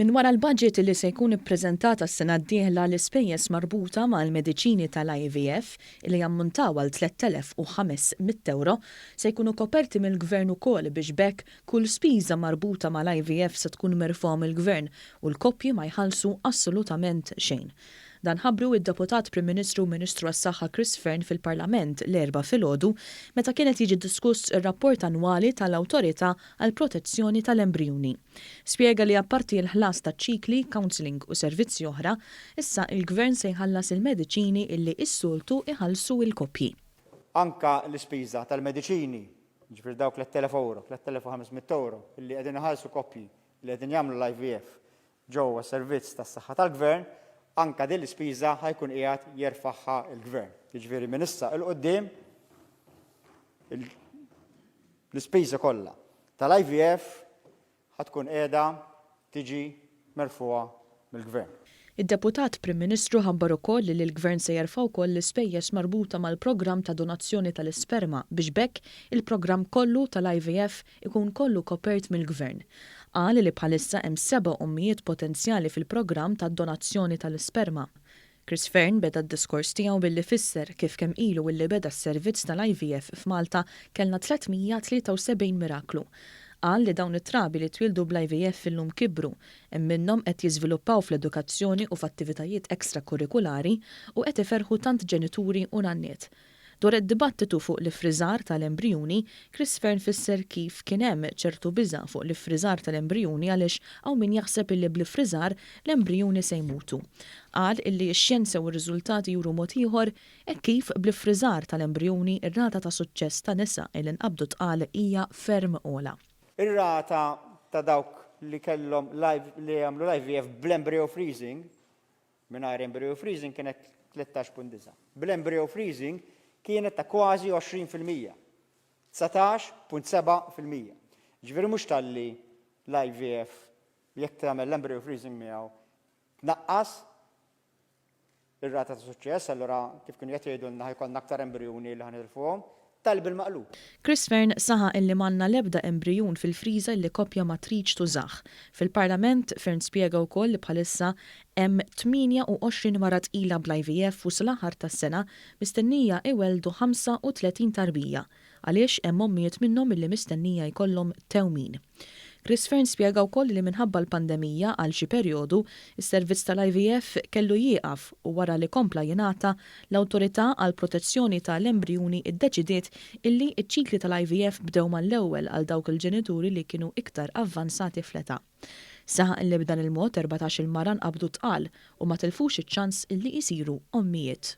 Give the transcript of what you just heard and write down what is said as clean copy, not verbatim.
Min wara l-budget li se jkun ippreżentat s-sena d-dieħla l-ispejjeż marbuta mal-mediċini tal-IVF li jammontaw għal 3,500 euro se jkunu koperti mill-Gvern ukoll biex bekk kull spiża marbuta mal-IVF se tkun merfuha mill-Gvern u l-koppji ma jħallsu assolutament xejn. Dan ħabbru id-Deputat Prim Ministru Ministru għas-Saħħa Chris Fearn fil-Parlament l-erba' filgħodu meta kienet jiġi diskuss ir-rapport annwali tal-Awtorità għall Protezzjoni tal-Embrijuni. Spjega li apparti l-ħlas taċ-ċikli, counselling u servizzi oħra, issa il-Gvern se jħallas il-mediċini illi s-soltu iħallsu il-koppji. Anka l-ispiża tal-mediċini, ġifier dawk 3,000 euro, 3,500 euro illi qegħdin iħallsu koppji li qegħdin jagħmlu l-IVF ġewwa servizz tas-saħħa tal-Gvern, anka din l-ispiża ħajkun qiegħed jerfa'ha l-Gvern. Jiġifieri minn issa il qudiem l-ispiża kollha tal-IVF ħatkun qiegħda tiġi merfuha mill-Gvern. Id-Deputat Prim Ministru ħabbar ukoll li l-Gvern se jerfa' wkoll l-ispejjeż marbuta mal-programm ta' donazzjoni tal-isperma biex bekk il-programm kollu tal-IVF ikun kollu kopert mill-Gvern. Qal li bħalissa hemm 7 ommijiet potenzjali fil-programm ta' donazzjoni tal-isperma. Chris Fearn beda d-diskors tiegħu billi fisser kif kemm ilu illi beda s-servizz tal-IVF f'Malta kellna 373 miraklu. Qal li dawn it-trabi li twildu bl-IVF fil-lum kibru, hemm minnhom qed jiżviluppaw fl-edukazzjoni u f'attivitajiet ekstrakurrikulari u qed iferħu tant ġenituri u nanniet. Dwar id-dibattitu fuq l-ifriżar tal-embrijuni, Chris Fearn fisser kif kien hemm ċertu biża' fuq l-ifriżar tal-embrijuni għaliex hawn min jaħseb illi bl-ifriżar l-embrijuni se jmutu. Qal illi x-xjenza u r-riżultati juru mod ieħor hekk kif bl-ifriżar tal-embrijuni ir-rata ta' suċċess ta' nisa li nqabdu tqal hija ferm ogħla. Ir-rata ta' dawk li kellhom li jagħmlu l-IVF bl-embryo freezing, mingħajr embryo freezing kienet 13.9. Bl-embryo freezing kienet ta' kważi 20%, 19.7%. Ġifieri mhux talli l-IVF jekk tagħmel l-embryo freezing miegħu tnaqqas ir-rata ta' suċċess, allura kif kienu qed jgħidulna ħajkollna aktar embrijuni li ħanilfuhom. Tal-bil-maqlub. Chris Fearn saħa illi manna l-ebda embrijun fil-friża li koppja ma tridx tużaħ. Fil-Parlament Fearn spjega wkoll li bħalissa hemm 28 mara tqila bl-IVF u sal-aħħar tas-sena mistennija iweldu 35 tarbija għaliex hemm ommijiet minnhom illi mistennija jkollhom tewmin. Chris Fearn spjega wkoll li minħabba l-pandemija għal xi perjodu is-servizz tal-IVF kellu jieqaf u wara li kompla jingħata l-Awtorità għall Protezzjoni tal-Embrijuni ddeċidiet illi ċ-ċikli tal-IVF bdew mal-ewwel għal dawk il-ġenituri li kienu iktar avvanzati fl-età. Saħaq illi b'dan il-mod 14 mara nqabdu tqal u ma tilfux iċ-ċans illi jsiru ommijiet.